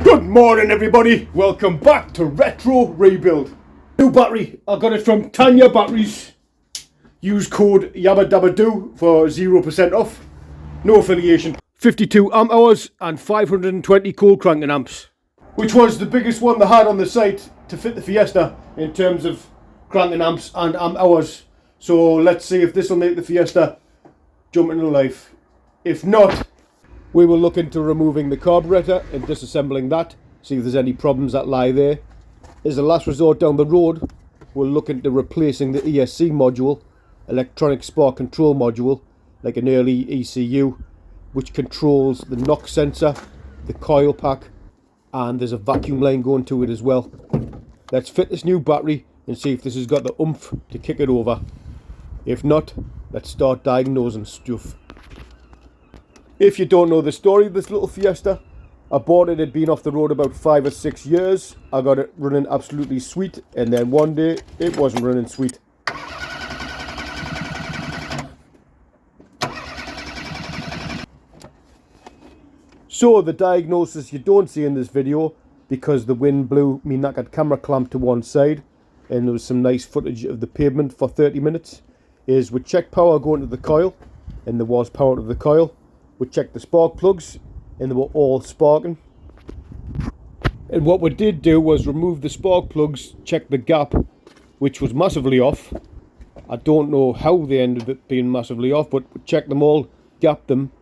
Good morning everybody, welcome back to Retro Rebuild. New battery, I got it from Tanya Batteries. Use code YABADABADOO for 0% off. No affiliation. 52 amp hours and 520 cold cranking amps. Which was the biggest one they had on the site to fit the Fiesta in terms of cranking amps and amp hours. So let's see if this will make the Fiesta jump into life. If not, we will look into removing the carburetor and disassembling that, see if there's any problems that lie there. As a last resort down the road, we'll look into replacing the ESC module, electronic spark control module, like an early ECU, which controls the knock sensor, the coil pack, and there's a vacuum line going to it as well. Let's fit this new battery and see if this has got the oomph to kick it over. If not, let's start diagnosing stuff. If you don't know the story of this little Fiesta, I bought it, had been off the road about 5 or 6 years. I got it running absolutely sweet, and then one day it wasn't running sweet. So the diagnosis you don't see in this video, because the wind blew me knackered camera clamp to one side and there was some nice footage of the pavement for 30 minutes, is we checked power going to the coil, and there was power to the coil. We checked the spark plugs and they were all sparking. And what we did do was remove the spark plugs, check the gap, which was massively off. I don't know how they ended up being massively off, but we checked them all, gapped them,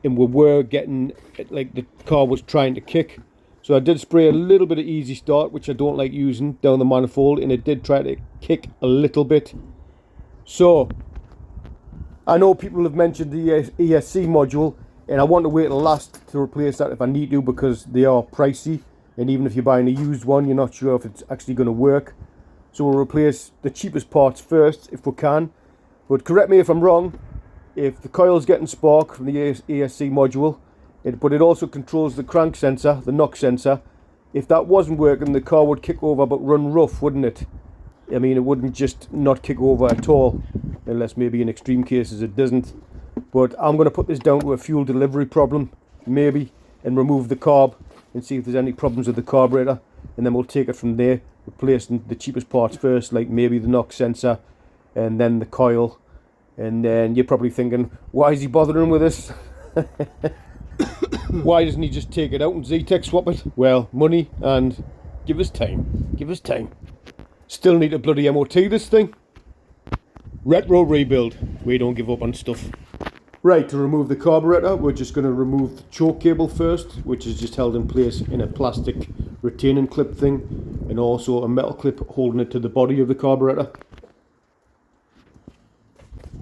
and we were getting, like, the car was trying to kick. So I did spray a little bit of Easy Start, which I don't like using, down the manifold, and it did try to kick a little bit. So I know people have mentioned the ESC module, and I want to wait till last to replace that if I need to, because they are pricey, and even if you're buying a used one, you're not sure if it's actually going to work. So we'll replace the cheapest parts first if we can. But correct me if I'm wrong, if the coil's getting spark from the ESC module, but it also controls the crank sensor, the knock sensor. If that wasn't working, the car would kick over but run rough, wouldn't it? I mean, it wouldn't just not kick over at all, unless maybe in extreme cases it doesn't. But I'm going to put this down to a fuel delivery problem, maybe, and remove the carb and see if there's any problems with the carburetor, and then we'll take it from there, replacing the cheapest parts first, like maybe the knock sensor and then the coil. And then you're probably thinking, why is he bothering with this? Why doesn't he just take it out and Z-Tech swap it? Well, money, and give us time. Give us time. Still need a bloody MOT this thing. Retro Rebuild. We don't give up on stuff. Right, to remove the carburetor, we're just going to remove the choke cable first, which is just held in place in a plastic retaining clip thing, and also a metal clip holding it to the body of the carburetor.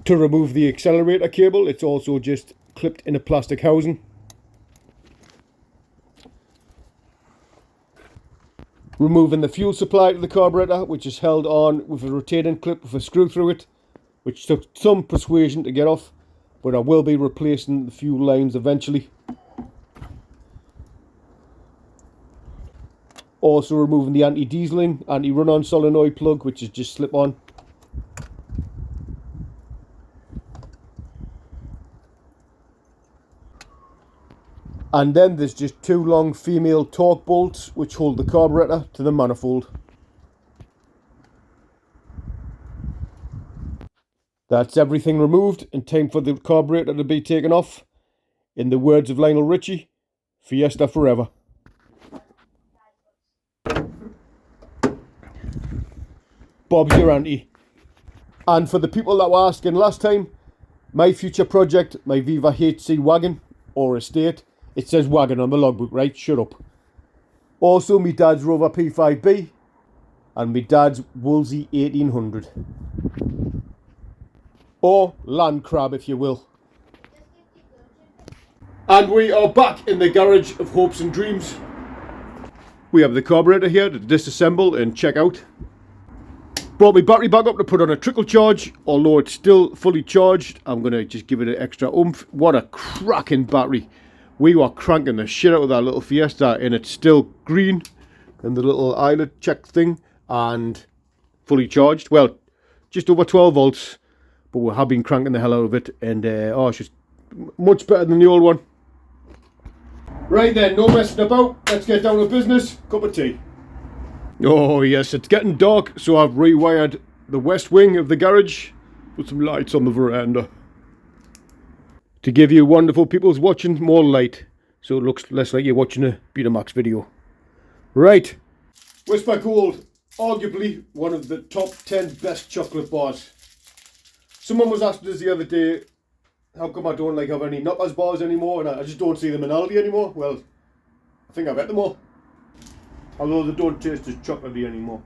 To remove the accelerator cable, it's also just clipped in a plastic housing. Removing the fuel supply to the carburetor, which is held on with a retaining clip with a screw through it, which took some persuasion to get off, but I will be replacing the fuel lines eventually. Also removing the anti-dieseling, anti-run-on solenoid plug, which is just slip-on. And then there's just two long female torque bolts which hold the carburetor to the manifold. That's everything removed, and time for the carburetor to be taken off. In the words of Lionel Richie, Fiesta forever. Bob's your auntie. And for the people that were asking last time, my future project, my Viva HC wagon or estate, it says wagon on the logbook, right? Shut up. Also, my dad's Rover P5B and my dad's Woolsey 1800. Or land crab, if you will. And we are back in the garage of hopes and dreams. We have the carburetor here to disassemble and check out. Brought my battery back up to put on a trickle charge. Although it's still fully charged, I'm going to just give it an extra oomph. What a cracking battery. We were cranking the shit out of that little Fiesta, and it's still green and the little eyelet check thing, and fully charged. Well, just over 12 volts, but we have been cranking the hell out of it, and oh, it's just much better than the old one. Right then, no messing about. Let's get down to business. Cup of tea. Oh yes, it's getting dark, so I've rewired the west wing of the garage. Put some lights on the veranda. To give you wonderful people's watching more light, so it looks less like you're watching a Betamax video. Right. Whisper Gold, arguably one of the top 10 best chocolate bars. Someone was asking us the other day, how come I don't have any Knockers bars anymore, and I just don't see them in Aldi anymore. Well, I think I've ate them all. Although they don't taste as chocolatey anymore.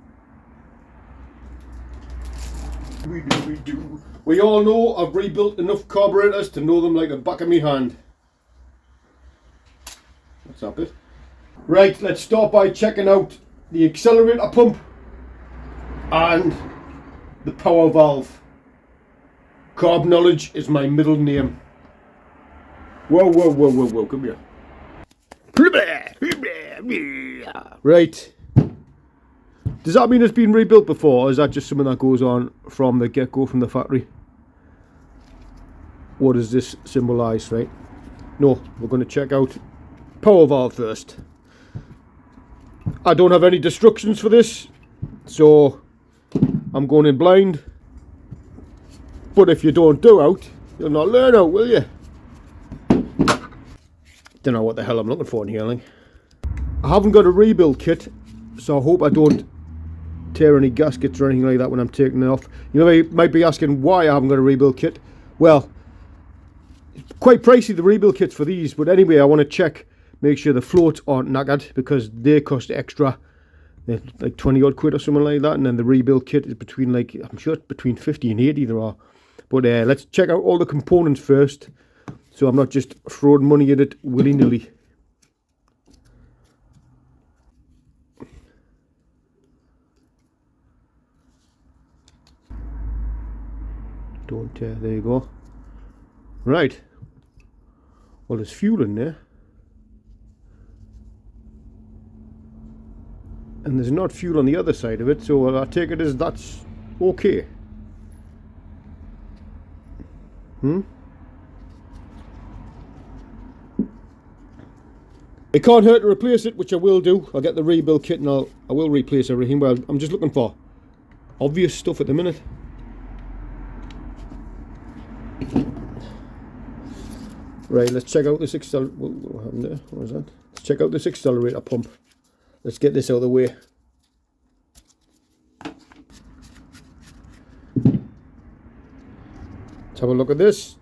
We do. We all know I've rebuilt enough carburetors to know them like the back of my hand. What's that bit? Right, let's start by checking out the accelerator pump and the power valve. Carb knowledge is my middle name. Whoa, whoa, whoa, whoa, whoa, come here. Right. Does that mean it's been rebuilt before, or is that just something that goes on from the get-go from the factory? What does this symbolise, right? No, we're going to check out power valve first. I don't have any instructions for this, so I'm going in blind. But if you don't do out, you'll not learn out, will you? Don't know what the hell I'm looking for in here, like. I haven't got a rebuild kit, so I hope I don't tear any gaskets or anything like that when I'm taking it off. You might be asking why I haven't got a rebuild kit. Well, it's quite pricey, the rebuild kits for these, but anyway, I want to check, make sure the floats aren't knackered, because they cost extra. They're like 20 odd quid or something like that, and then the rebuild kit is between, like, I'm sure it's between 50 and 80 there are. But let's check out all the components first, so I'm not just throwing money at it willy-nilly. Don't tear, there you go. Right. Well, there's fuel in there. And there's not fuel on the other side of it, so I take it as that's okay. It can't hurt to replace it, which I will do. I'll get the rebuild kit and I will replace everything, but I'm just looking for obvious stuff at the minute. Right, let's check out this accelerator. What happened there? What was that? Let's check out this accelerator pump. Let's get this out of the way. Let's have a look at this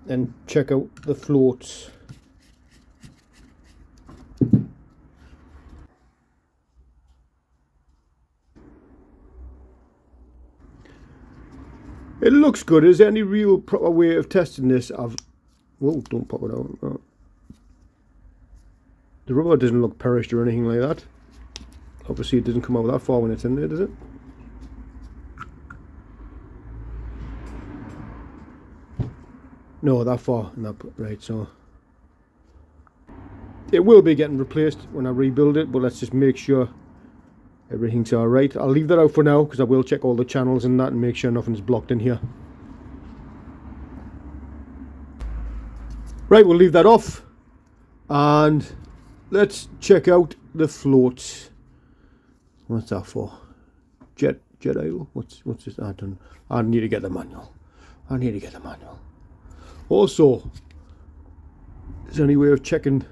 and check out the floats. It looks good. Is there any real proper way of testing this? Whoa, don't pop it out. Oh. The rubber doesn't look perished or anything like that. Obviously it doesn't come out that far when it's in there, does it? No, that far. No, right, so it will be getting replaced when I rebuild it, but let's just make sure everything's alright. I'll leave that out for now because I will check all the channels and that and make sure nothing's blocked in here. Right, we'll leave that off and let's check out the floats. What's that for? Jet oil? What's this? I need to get the manual. Also, is there any way of checking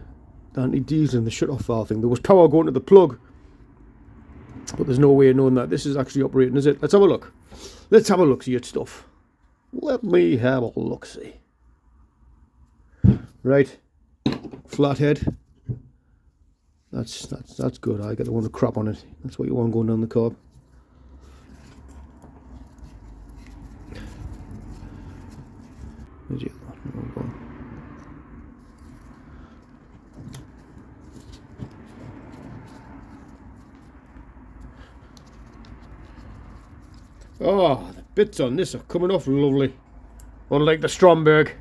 the anti-diesel and the shut-off valve thing? There was power going to the plug, but there's no way of knowing that this is actually operating, is it? Let's have a look. Let's have a look-see at stuff. Let me have a look-see. Right, flathead. That's good. I get the one with crap on it. That's what you want going down the carb. Where's the other one? Oh, the bits on this are coming off lovely. Unlike the Stromberg.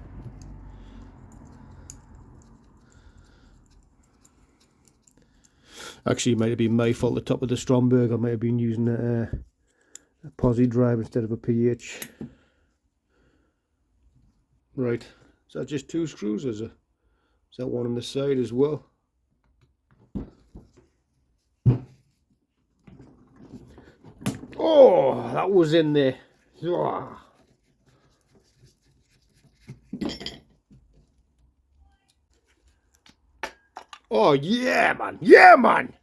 Actually, it might have been my fault, the top of the Stromberg. I might have been using a posi drive instead of a PH. Right, is that just two screws, is it? There's that one on the side as well. Oh, that was in there. Oh yeah, man. Yeah, man.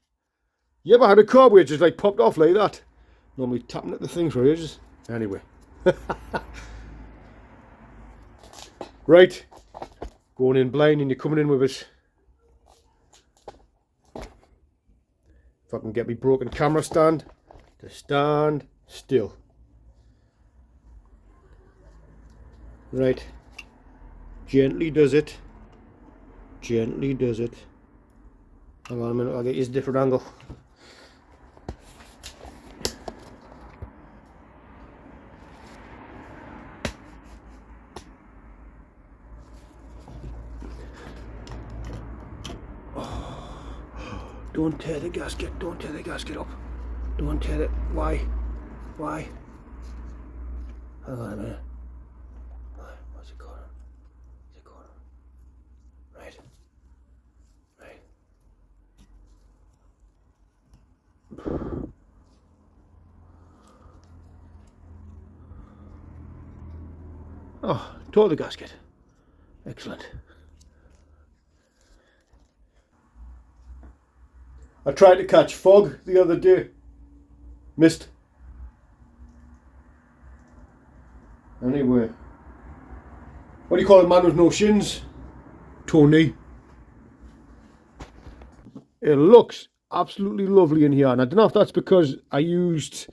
You ever had a carburetor just like popped off like that? Normally tapping at the thing for ages. Anyway. Right. Going in blind and you're coming in with it. If I can get me broken camera stand to stand still. Right. Gently does it. Gently does it. Hang on a minute, I'll get you a different angle. Don't tear the gasket, don't tear the gasket up. Don't tear it. Why? Why? Hang on a minute. What's it going on? What's it going on? Right. Right. Oh, tore the gasket. Excellent. I tried to catch fog the other day. Missed. Anyway. What do you call a man with no shins? Tony. It looks absolutely lovely in here, and I don't know if that's because I used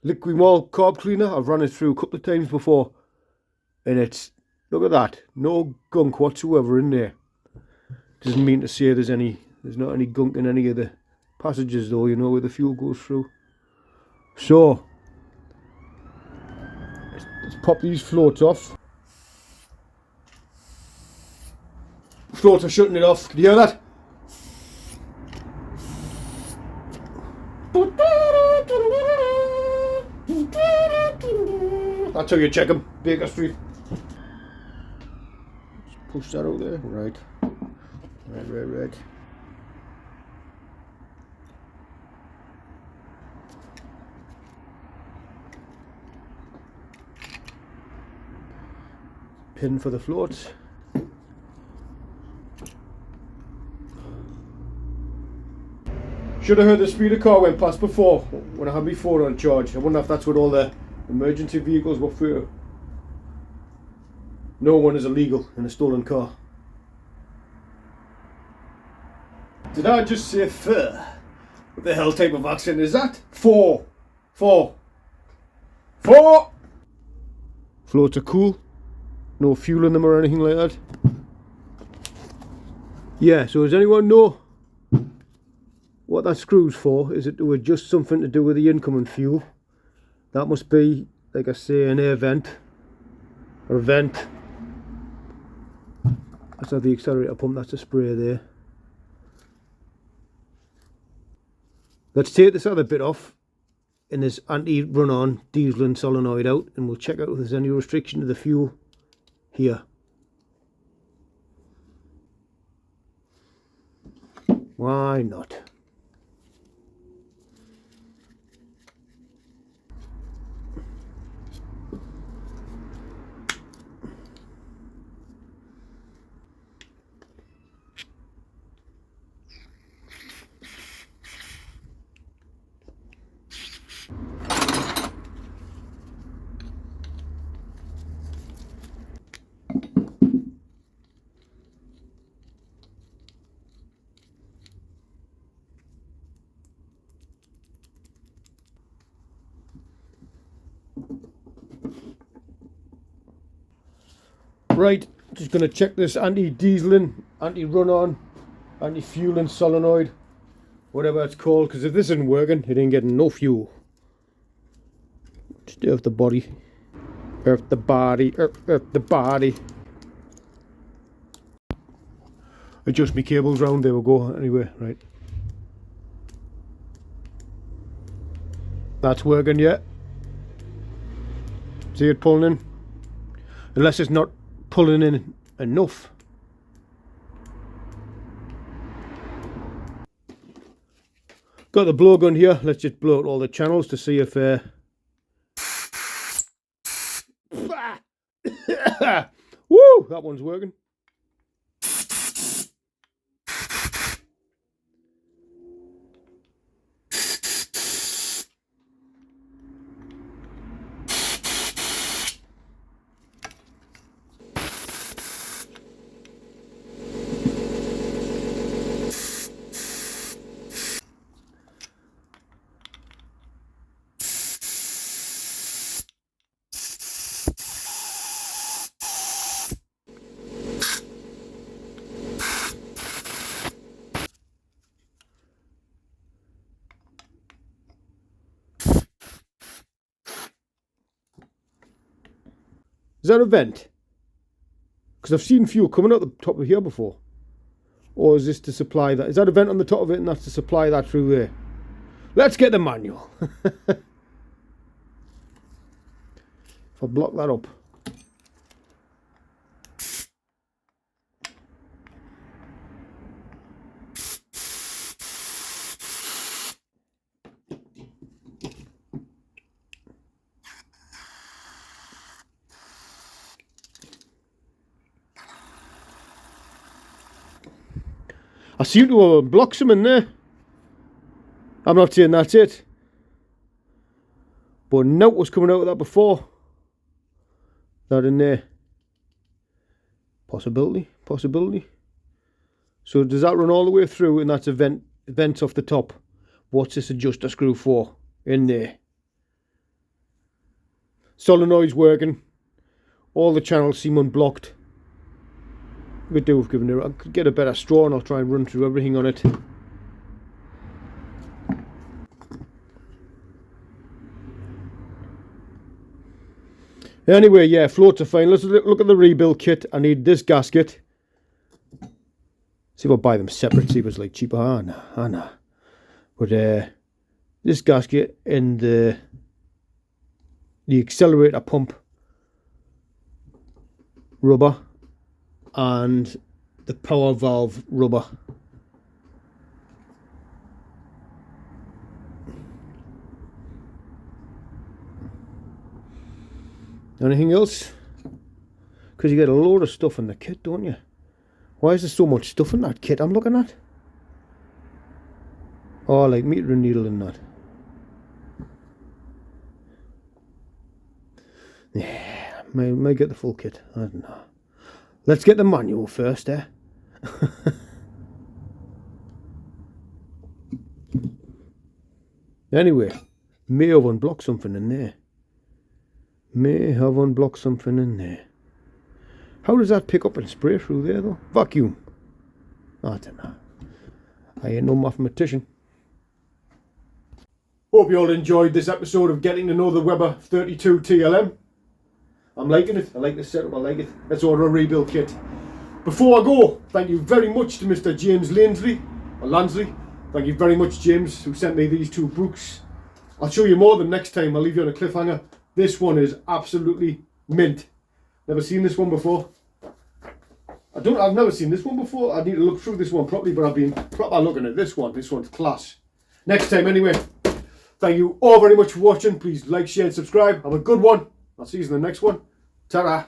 liquid malt carb cleaner. I've run it through a couple of times before, and it's, look at that, no gunk whatsoever in there. Doesn't mean to say there's not any gunk in any of the passages though, you know, where the fuel goes through. So let's pop these floats off. Floats are shutting it off. Can you hear that? That's how you check them, Baker Street. Just push that out there. Right. Right. Pin for the floats. Should have heard the speed of car went past before when I had my phone on charge. I wonder if that's what all the emergency vehicles were for. No one is illegal in a stolen car. Did I just say fur? What the hell type of accent is that? Four. Floats are cool. No fuel in them or anything like that. Yeah, so does anyone know what that screw's for? Is it to adjust something to do with the incoming fuel? That must be, like I say, an air vent. Or a vent. That's not the accelerator pump, that's a spray there. Let's take this other bit off and this anti-run-on diesel and solenoid out, and we'll check out if there's any restriction to the fuel here. Why not? Right, just going to check this anti-dieseling, anti-run-on, anti-fueling solenoid, whatever it's called, because if this isn't working, it ain't getting no fuel. Just earth the body. Earth the body. Earth the body. Adjust my cables round, there we go. Anyway, right. That's working yet. See it pulling in? Unless it's not pulling in enough. Got the blowgun here. Let's just blow out all the channels to see if woo, that one's working. Is that a vent? Because I've seen fuel coming out the top of here before. Or is this to supply that? Is that a vent on the top of it and that's to supply that through there? Let's get the manual. If I block that up. I seem to block some in there. I'm not saying that's it. But note was coming out of that before. That in there. Possibility. So does that run all the way through and that's a vent off the top? What's this adjuster screw for? In there. Solenoid's working. All the channels seem unblocked. I could do with giving it. I could get a better straw and I'll try and run through everything on it. Anyway, yeah, floats are fine. Let's look at the rebuild kit. I need this gasket. See if I buy them separate. See if it's like cheaper. Ah, nah. But this gasket and the accelerator pump rubber. And the power valve rubber. Anything else? Because you get a load of stuff in the kit, don't you? Why is there so much stuff in that kit I'm looking at? Oh, like meter and needle and that. Yeah, may get the full kit. I don't know. Let's get the manual first, eh? Anyway, may have unblocked something in there. How does that pick up and spray through there, though? Vacuum. I don't know. I ain't no mathematician. Hope you all enjoyed this episode of getting to know the Weber 32 TLM. I'm liking it. I like the setup. I like it. Let's order a rebuild kit. Before I go, thank you very much to Mr. James Lansley. Thank you very much, James, who sent me these two books. I'll show you more of them next time. I'll leave you on a cliffhanger. This one is absolutely mint. Never seen this one before. I've never seen this one before. I need to look through this one properly, but I've been proper looking at this one. This one's class. Next time, anyway. Thank you all very much for watching. Please like, share, and subscribe. Have a good one. I'll see you in the next one. Ta-ra.